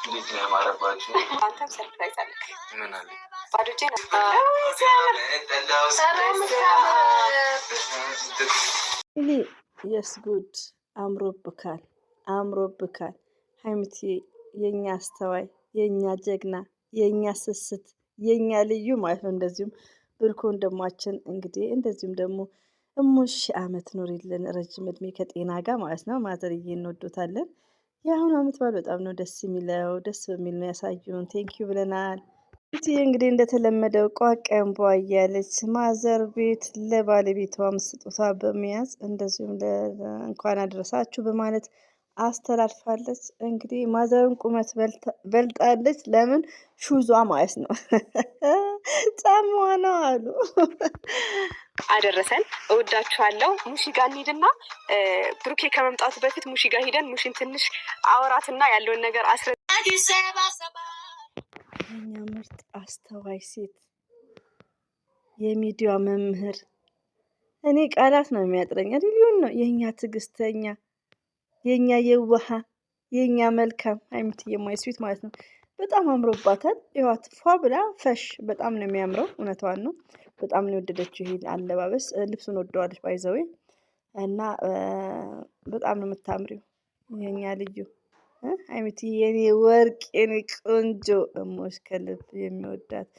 እንዴት ነው ያማረባችሁ? አንተም ሰርፕራይዝ አለክ። ምን አለ? ባዶጄ ነው። የስ ጉድ አምሮብካል፣ አምሮብካል ሀይሚቲ፣ የኛ አስተዋይ፣ የኛ ጀግና፣ የኛ ስስት፣ የኛ ልዩ ማለት ነው። እንደዚሁም ብርኮ ወንድማችን እንግዲህ እንደዚሁም ደግሞ እሙሽ አመት ኑሪልን፣ ረጅም እድሜ ከጤና ጋር ማለት ነው። ማዘርዬ እንወዶታለን። የአሁኑ አመት በዓል በጣም ነው ደስ የሚለው። ደስ በሚል ነው ያሳዩን። ቴንኪዩ ብለናል። እንግዲህ እንደተለመደው ቋቀንቧ እያለች ማዘር ቤት ለባለቤቷም ስጦታ በመያዝ እንደዚሁም እንኳን አደረሳችሁ በማለት አስተላልፋለች። እንግዲህ ማዘርን ቁመት በልጣለች። ለምን ሹዟ ማለት ነው ጫማዋ ነው አሉ። አደረሰን። እወዳችኋለሁ። ሙሺ ጋር እንሂድና ብሩኬ ከመምጣቱ በፊት ሙሺ ጋር ሂደን ሙሺን ትንሽ አወራትና ያለውን ነገር የኛ ምርጥ አስተዋይ ሴት፣ የሚዲያ መምህር፣ እኔ ቃላት ነው የሚያጥረኝ። ሊሆን ነው የኛ ትዕግስተኛ፣ የኛ የዋሃ፣ የኛ መልካም ሀይሚትዬ የማይስዊት ማለት ነው። በጣም አምሮባታል። ይዋት ፏ ብላ ፈሽ በጣም ነው የሚያምረው። እውነቷን ነው። በጣም ነው የወደደችው ይሄ አለባበስ። ልብሱን ወደዋለች ባይዘዌ እና በጣም ነው የምታምሪው የኛ ልዩ ሀይሚቲ፣ የኔ ወርቅ፣ የኔ ቆንጆ እሞሽ ከልብ የሚወዳት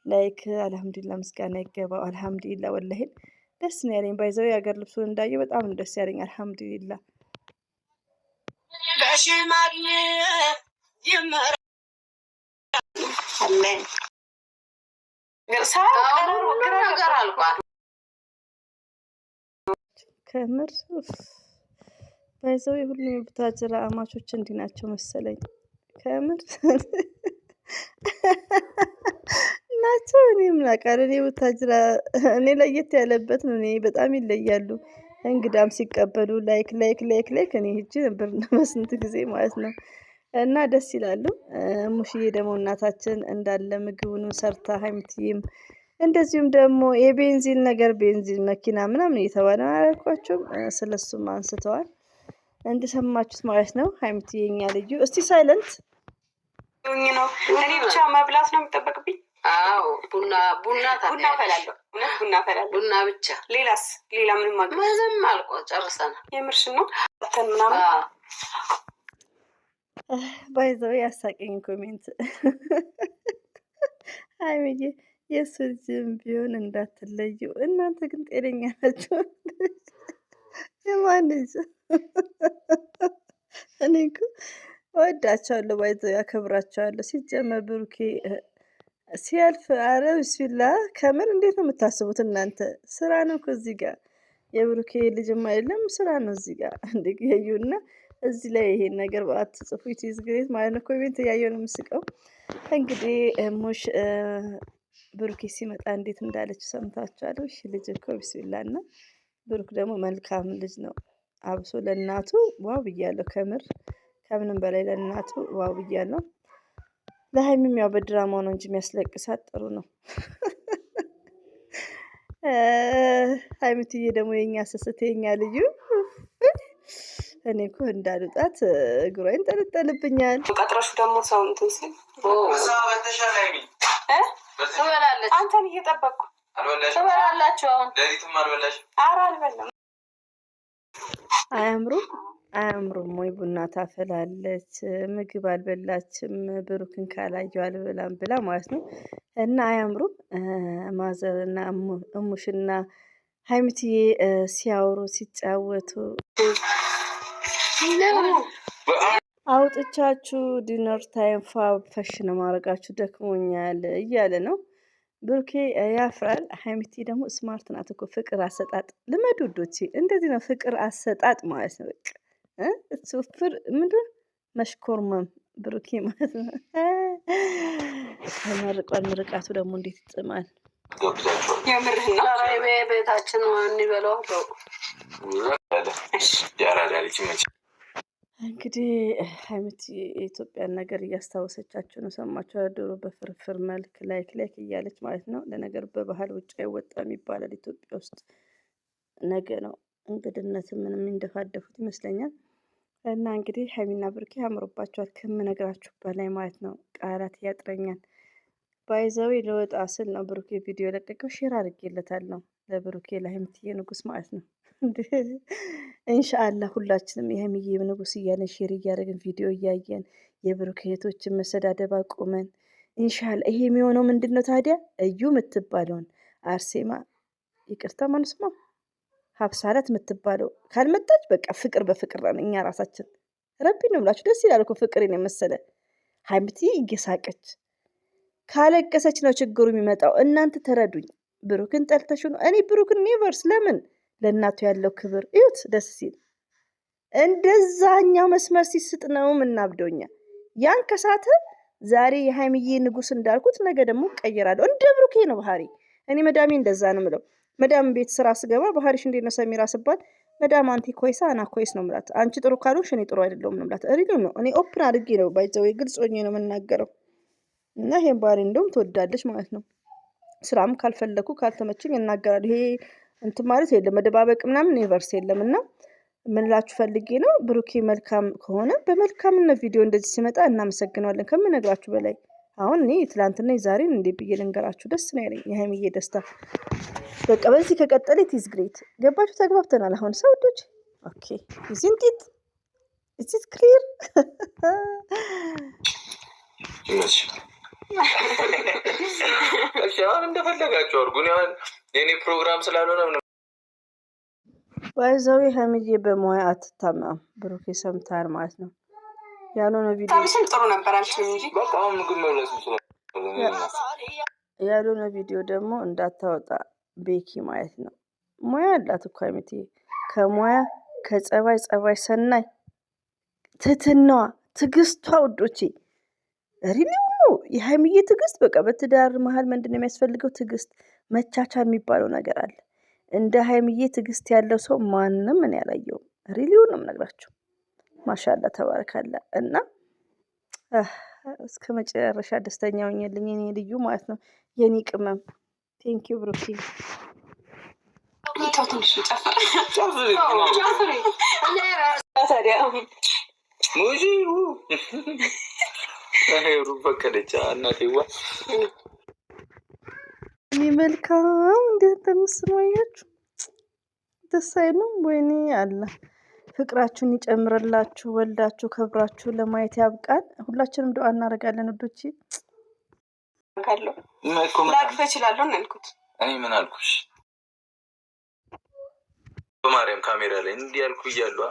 ላይክ አልሐምዱሊላ ምስጋና ይገባው። አልሐምዱሊላ ወላሂ ደስ ነው ያለኝ። ባይዘው የሀገር ልብሱን እንዳየው በጣም ነው ደስ ያለኝ። አልሐምዱሊላ ከምር ባይዘው ሁሉም የቡታጅራ አማቾች እንዲህ ናቸው መሰለኝ። ከምር ናቸው። እኔ ምን አውቃለሁ። እኔ ቡታጅራ እኔ ለየት ያለበት ነው። እኔ በጣም ይለያሉ። እንግዳም ሲቀበሉ ላይክ እኔ ሂጅ ነበር በስንት ጊዜ ማለት ነው። እና ደስ ይላሉ። ሙሽዬ ደግሞ እናታችን እንዳለ ምግቡንም ሰርታ ሀይሚትዬም እንደዚሁም ደግሞ የቤንዚን ነገር ቤንዚን መኪና ምናምን እየተባለ አላልኳቸውም። ስለሱም አንስተዋል እንደሰማችሁት ማለት ነው። ሀይሚትዬ የኛ ልዩ። እስቲ ሳይለንት ነው። እኔ ብቻ መብላት ነው የሚጠበቅብኝ። አዎ ቡና ፈላለሁ። እውነት ቡና ፈላለሁ። ቡና ብቻ። ሌላስ? ሌላ ምንም ምንም አልቆ ጨርሰናል። የምርሽን ነው? ተን ምናምን ባይዘው ያሳቀኝ ኮሜንት ሀይሚዬ የእሱ ልጅም ቢሆን እንዳትለዩ። እናንተ ግን ጤነኛ ናቸው። የማን ልጅ? እኔ እኮ እወዳቸዋለሁ፣ ባይዘው ያከብራቸዋለሁ። ሲጀመር ብሩኬ ሲያልፍ አረ ቢስሚላ ከምር እንዴት ነው የምታስቡት እናንተ? ስራ ነው እኮ እዚህ ጋር የብሩኬ ልጅም አይደለም ስራ ነው እዚህ ጋር እንድያዩና እዚህ ላይ ይሄን ነገር በአትጽፉ ኢትዝ ግሬት ማለት ነው። ኮሜንት እያየሁ ነው የምስቀው። እንግዲህ ሙሽ ብሩኬ ሲመጣ እንዴት እንዳለች ሰምታችኋል። እሺ ልጅ እኮ ቢስሚላ እና ብሩክ ደግሞ መልካም ልጅ ነው። አብሶ ለእናቱ ዋው ብያለሁ። ከምንም በላይ ለእናቱ ዋው ብያለሁ። ለሀይሚም ያው በድራማው ነው እንጂ የሚያስለቅሳት ጥሩ ነው። ሀይሚትዬ ደግሞ የኛ ስስት የኛ ልዩ። እኔ እኮ እንዳልጣት እግሯ ይንጠለጠልብኛል። ቀጥረሹ ደግሞ ሰው እንትን ሲል ትበላለች። አንተን እየጠበቅኩ ትበላላችሁ። አሁን ሌሊትም አልበላሽ? ኧረ አልበላም። አያምሩም ወይ? ቡና ታፈላለች፣ ምግብ አልበላችም። ብሩክን ካላየው አልበላም ብላ ማለት ነው። እና አያምሩም? ማዘርና እሙሽና ሀይሚትዬ ሲያወሩ ሲጫወቱ አውጥቻችሁ ዲነር ታይም ፋሽ ነው ማድረጋችሁ ደክሞኛል እያለ ነው ብሩኬ። ያፍራል። ሀይሚቲ ደግሞ ስማርት ናት እኮ። ፍቅር አሰጣጥ ልመዱ ውዶቼ። እንደዚህ ነው ፍቅር አሰጣጥ ማለት ነው። በቃ ሱፍር ምንድን መሽኮርመም ብሩኬ ማለት ነው። ተመርቋል። ምርቃቱ ደግሞ እንዴት ይጥማል። የምርህና ቤታችን ማን ይበላው? እንግዲህ ሀይሚቲ የኢትዮጵያን ነገር እያስታወሰቻቸው ነው። ሰማቸው ድሮ በፍርፍር መልክ ላይክ እያለች ማለት ነው። ለነገር በባህል ውጭ አይወጣም ይባላል ኢትዮጵያ ውስጥ። ነገ ነው እንግድነት ምንም እንደፋደፉት ይመስለኛል። እና እንግዲህ ሀይሚና ብሩኬ አምሮባቸዋል ከምነግራችሁ በላይ ማለት ነው። ቃላት ያጥረኛል። ባይዘዊ ለወጣ ስል ነው ብሩኬ ቪዲዮ የለቀቀው። ሼር አድርጌለታል ነው ለብሩኬ ለሀይሚትዬ ንጉስ ማለት ነው። ኢንሻአላህ ሁላችንም የሀይሚዬ ንጉስ እያለን ሼር እያደረግን ቪዲዮ እያየን የብሩኬ እህቶችን መሰዳደብ አቁመን ኢንሻአላህ። ይሄ የሚሆነው ምንድን ነው ታዲያ? እዩ የምትባለውን አርሴማ ይቅርታ ማንስማ ሀብሳለት የምትባለው ካልመጣች በቃ ፍቅር በፍቅር ነው። እኛ ራሳችን ረቢ ነው ብላችሁ ደስ ይላል እኮ ፍቅርን የመሰለ ሀይሚትዬ እየሳቀች ካለቀሰች ነው ችግሩ የሚመጣው። እናንተ ተረዱኝ። ብሩክን ጠልተሽ ነው። እኔ ብሩክን ኔቨርስ ለምን ለእናቱ ያለው ክብር እዩት፣ ደስ ሲል እንደዛኛው መስመር ሲስጥ ነው ምናብደውኛ። ያን ከሳተ ዛሬ የሀይሚዬ ንጉስ እንዳልኩት ነገ ደግሞ ቀይራለሁ። እንደ ብሩኬ ነው ባህሪ። እኔ መዳሜ እንደዛ ነው ምለው። መዳም ቤት ስራ ስገባ ባህሪሽ እንዴት ነው ሰሚራ ስባል መዳም አንቲ ኮይሳ አና ኮይስ ነው ምላት። አንቺ ጥሩ ካልሆንሽ እኔ ጥሩ አይደለሁም ነው ምላት። ሪሉ ነው። እኔ ኦፕን አድርጌ ነው ባይዘው ግልጽ ሆኜ ነው የምናገረው። እና ይሄን ባህሪ እንደውም ትወዳለች ማለት ነው። ስራም ካልፈለኩ ካልተመቸኝ እናገራለሁ። ይሄ እንትን ማለት የለም መደባበቅ ምናምን ዩኒቨርስ የለም። እና ምን ላችሁ ፈልጌ ነው ብሩኬ መልካም ከሆነ በመልካምነት ቪዲዮ እንደዚህ ሲመጣ እናመሰግነዋለን ከምነግራችሁ በላይ። አሁን እኔ ትላንትና የዛሬን እንዴ ብዬ ልንገራችሁ፣ ደስ ነው ያለኝ የሀይሚዬ ደስታ። በቃ በዚህ ከቀጠለ ኢዝ ግሬት። ገባችሁ? ተግባብተናል አሁን ሰውዶች። ኦኬ ኢዝንት ኢት ክሊር እሺ አሁን እንደፈለጋችሁ አድርጉ። የኔ ፕሮግራም ስላልሆነ ባይዛዊ ሀይሚዬ በሙያ አትታማም። ብሩኬ ሰምታል ማለት ነው። ያልሆነ ቪዲዮ ታብሽም ጥሩ ነበር አልሽኝ እንጂ በቃ አሁን ምግብ መብላት ያልሆነ ቪዲዮ ደግሞ እንዳታወጣ ቤኪ ማለት ነው። ሙያ አላት እኮ ሀይሚዬ። ከሙያ ከጸባይ ጸባይ ሰናይ ትትናዋ ትግስቷ ውዶቼ ሪሊው ነው የሀይሚዬ ትግስት። በቃ በትዳር መሀል ምንድን ነው የሚያስፈልገው? ትግስት፣ መቻቻል የሚባለው ነገር አለ። እንደ ሀይሚዬ ትግስት ያለው ሰው ማንም ምን ያላየውም። ሪሊው ነው የምነግራቸው። ማሻላ ተባረካላ። እና እስከ መጨረሻ ደስተኛ ሆኜልኝ የኔ ልዩ ማለት ነው የኔ ቅመም። ቴንኪዩ ብሩኬ። ትንሽ ጨፍር ፈቀደቻ እናቴዋ እኔ መልካም እንዴት እንደምስማያችሁ ደስ አይልም? ወይኔ አለ ፍቅራችሁን ይጨምርላችሁ፣ ወልዳችሁ ከብራችሁ ለማየት ያብቃን። ሁላችንም ዱአ እናደርጋለን ውዶቼ። ላቅፈ እችላለሁ እናልኩት። እኔ ምን አልኩሽ? በማርያም ካሜራ ላይ እንዲህ ያልኩ እያለሁ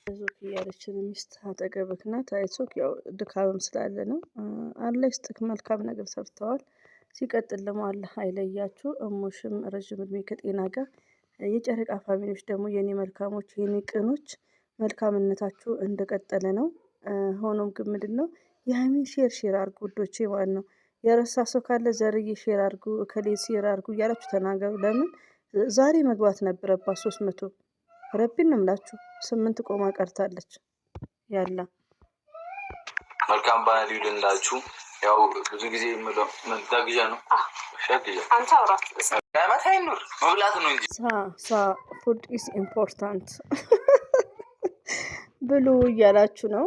ዞክ እያለችን ሚስት አጠገብክ ናት። አይዞክ ያው ድካምም ስላለ ነው። አላህ ይስጥክ፣ መልካም ነገር ሰርተዋል። ሲቀጥል ደግሞ አላህ አይለያችሁ። እሙሽም ረዥም እድሜ ከጤና ጋር። የጨረቃ ፋሚሊዎች ደግሞ የኔ መልካሞች የኔ ቅኖች መልካምነታችሁ እንደቀጠለ ነው። ሆኖም ግን ምንድን ነው የሀይሚን ሼር አርጉ ውዶቼ ማለት ነው። የረሳ ሰው ካለ ዘርዬ ሼር አርጉ፣ እከሌ ሼር አርጉ እያላችሁ ተናገሩ። ለምን ዛሬ መግባት ነበረባት 300 ረቢን ነው የምላችሁ። 8 ቆማ ቀርታለች። ያላ መልካም ባህል ይውልላችሁ። ያው ብዙ ጊዜ የምለው መጋግዣ ነው። ሻግዣ አንተ አውራት ያማታ ይኑር መብላት ነው እንጂ ፉድ ኢዝ ኢምፖርታንት ብሉ እያላችሁ ነው።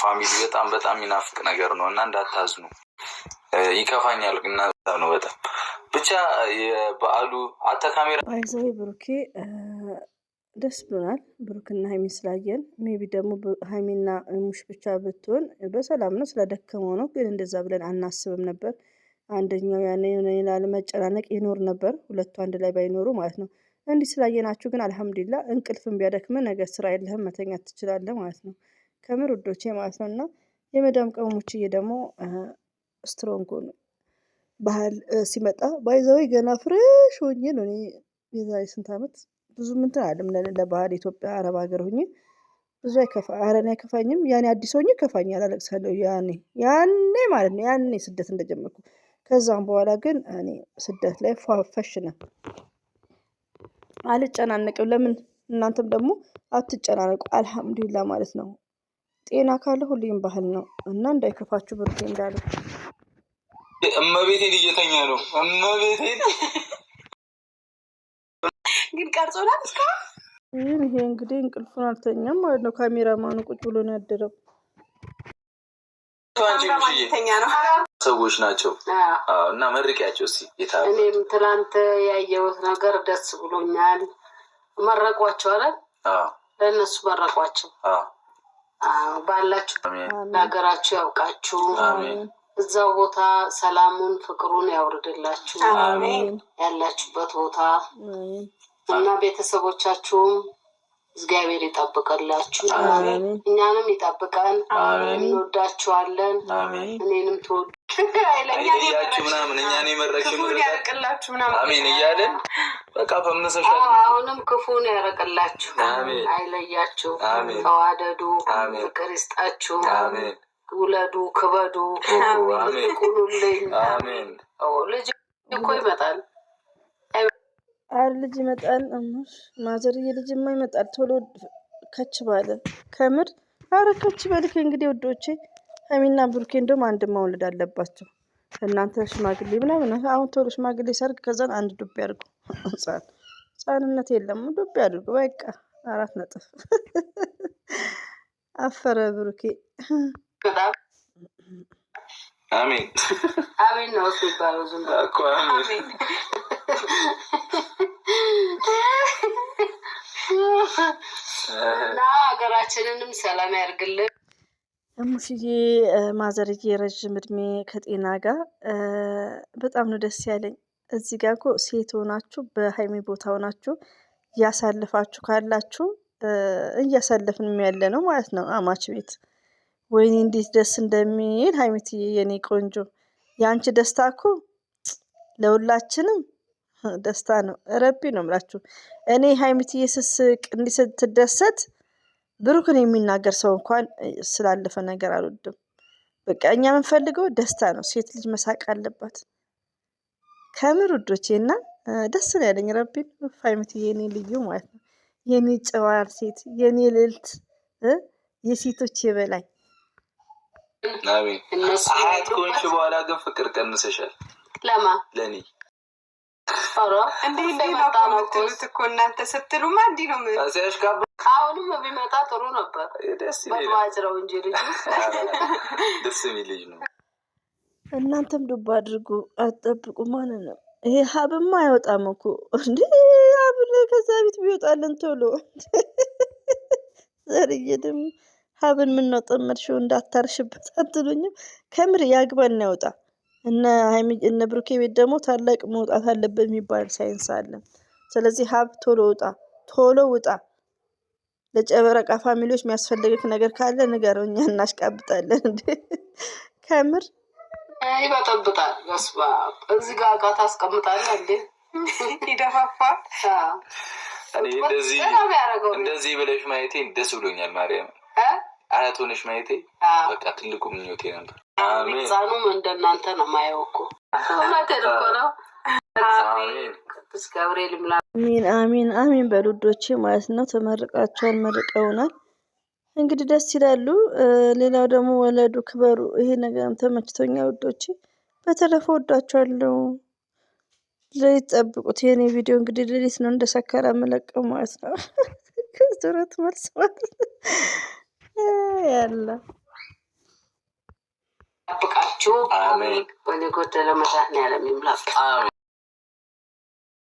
ፋሚሊ በጣም በጣም የሚናፍቅ ነገር ነው እና እንዳታዝኑ። ይከፋኛል እና ነው በጣም ብቻ የበዓሉ አታ ካሜራ ባይዘው ብሩኬ ደስ ብሎናል። ብሩክና ሀይሚ ስላየን ሜቢ ደግሞ ሀይሚና ሙሽ ብቻ ብትሆን በሰላም ነው፣ ስለደከመው ነው። ግን እንደዛ ብለን አናስብም ነበር። አንደኛው ያኔ ላለመጨናነቅ ይኖር ነበር፣ ሁለቱ አንድ ላይ ባይኖሩ ማለት ነው። እንዲህ ስላየናችሁ ግን አልሐምዱሊላ። እንቅልፍን ቢያደክም ነገር ስራ የለህም መተኛት ትችላለህ ማለት ነው። ከምር ውዶቼ ማለት ነው። እና የመዳም ቀመሞችዬ ደግሞ ስትሮንግ ነው። ባህል ሲመጣ ባይዘወይ ገና ፍሬሽ ሆኜ ነው እኔ የዛሬ ስንት ዓመት ብዙ ምንትን አለም ለባህል ኢትዮጵያ አረብ ሀገር ሆኜ ብዙ አረን አይከፋኝም። ያኔ አዲስ ሆኜ ከፋኛል፣ አለቅሳለሁ። ያኔ ማለት ነው ያኔ ስደት እንደጀመርኩ። ከዛም በኋላ ግን እኔ ስደት ላይ ፏፈሽ ነው አልጨናነቅም። ለምን እናንተም ደግሞ አትጨናነቁ። አልሐምዱሊላ ማለት ነው። ጤና ካለ ሁሌም ባህል ነው እና እንዳይከፋችሁ ብሩኬ እንዳለ እመቤቴን እየተኛ ነው። እመቤቴን ግን ቀርጾናል እስካሁን ይሄ እንግዲህ እንቅልፉን አልተኛም ማለት ነው። ካሜራማኑ ቁጭ ብሎ ነው ያደረው። ሰዎች ናቸው እና መርቂያቸው እስኪ። እኔም ትናንት ያየሁት ነገር ደስ ብሎኛል። መረቋቸው አለ ለእነሱ መረቋቸው። ባላችሁ ለሀገራችሁ ያውቃችሁ። እዛው ቦታ ሰላሙን ፍቅሩን ያውርድላችሁ ያላችሁበት ቦታ እና ቤተሰቦቻችሁም እግዚአብሔር ይጠብቅላችሁ፣ እኛንም ይጠብቀን። እንወዳችኋለን። እኔንም ትወዱ አይለያችሁ ምናምን እኛን የመረቅሽው ያርቅላችሁ ምናምን አሜን እያለን በቃ ፈምሰሻል። አሁንም ክፉን ያርቅላችሁ፣ አይለያችሁ፣ ተዋደዱ፣ ፍቅር ይስጣችሁ። ውለዱ፣ ክበዱ፣ ቁሉልኝ። ልጅ እኮ ይመጣል፣ ልጅ ይመጣል። ማዘርዬ ልጅማ ይመጣል። ቶሎ ከች ባለ ከምር አረ ከች በልክ። እንግዲህ ወዶቼ ሀይሚና ብሩኬ እንደውም አንድ መውለድ አለባቸው። እናንተ ሽማግሌ ምናምን አሁን ቶሎ ሽማግሌ ሰርግ፣ ከዛን አንድ ዱብ ያድርጉ። ህጻንነት የለም ዱብ ያድርጉ። በቃ 4 ነጥብ። አፈረ ብሩኬ። አሜን አሜን ነው የሚባለው። ዝም እኮ አሜን። እና ሀገራችንንም ሰላም ያርግልን። ሙሽዬ ማዘርዬ ረዥም እድሜ ከጤና ጋር በጣም ነው ደስ ያለኝ። እዚህ ጋር እኮ ሴት ሆናችሁ በሀይሚ ቦታ ሆናችሁ እያሳልፋችሁ ካላችሁ እያሳለፍንም ያለ ነው ማለት ነው አማች ቤት። ወይኔ እንዴት ደስ እንደሚል ሀይሚትዬ የኔ ቆንጆ፣ የአንቺ ደስታ እኮ ለሁላችንም ደስታ ነው። ረቢ ነው ምላችሁ። እኔ ሀይሚትዬ ስስቅ እንዲህ ስትደሰት ብሩክን የሚናገር ሰው እንኳን ስላለፈ ነገር አልወድም። በቃ እኛ የምንፈልገው ደስታ ነው። ሴት ልጅ መሳቅ አለባት ከምር ውዶቼ። እና ደስ ነው ያለኝ። ረቢን ሀይሚትዬ የኔ ልዩ ማለት ነው። የኔ ጨዋር ሴት፣ የኔ ልዕልት፣ የሴቶች የበላይ። ሀያት ከሆንሽ በኋላ ግን ፍቅር ቀንሰሻል። ለማ ለእኔ እንዲህ እንደመጣ ነው እኮ እናንተ ስትሉማ እንዲህ ነው። አሁንም ቢመጣ ጥሩ ነበር። በማጅራው እንጂ ልጅ ደስ የሚል ልጅ ነው። እናንተም ዱባ አድርጉ፣ አትጠብቁ ማለት ነው። ይሄ ሀብማ አይወጣም እኮ እንዴ! ሀብ ከዛ ቤት ቢወጣልን ቶሎ ዘርዬ ደግሞ ሀብን ምነው ጠመድሽው እንዳታርሽበት አትሉኝም? ከምር ያግባና ያውጣ። እነ ብሩኬ ቤት ደግሞ ታላቅ መውጣት አለበት የሚባል ሳይንስ አለ። ስለዚህ ሀብ ቶሎ ውጣ፣ ቶሎ ውጣ። ለጨበረቃ ፋሚሊዎች የሚያስፈልግክ ነገር ካለ ንገረው፣ እኛ እናሽቃብጣለን። እንዴ ከምር ይበጠብጣል። በስባ እዚህ ጋር እቃ ታስቀምጣለህ እንዴ? ይደፋፋል። እንደዚህ ብለሽ ማየቴ ደስ ብሎኛል። ማርያም አያት ሆነሽ ማየቴ በቃ ትልቁ ምኞቴ ነበር። ህፃኑም እንደናንተ ነው ማየው እኮ እውነቴን እኮ ነው። ቅዱስ ገብርኤል ይምላ። አሚን አሚን አሚን በሉዶቼ ማለት ነው። ተመርቃቸዋል፣ መርቀውናል። እንግዲህ ደስ ይላሉ። ሌላው ደግሞ ወለዱ፣ ክበሩ። ይሄ ነገርም ተመችቶኛ ውዶቼ። በተረፈ ወዳቸዋለሁ። ሌሊት ጠብቁት። የኔ ቪዲዮ እንግዲህ ሌሊት ነው እንደሰከረ የምለቀው ማለት ነው። ከዙረት መልስ ማለት ያለ ጠብቃችሁ። አሜን። በኔ ጎደለ መድኃኒዓለም ይምላክ።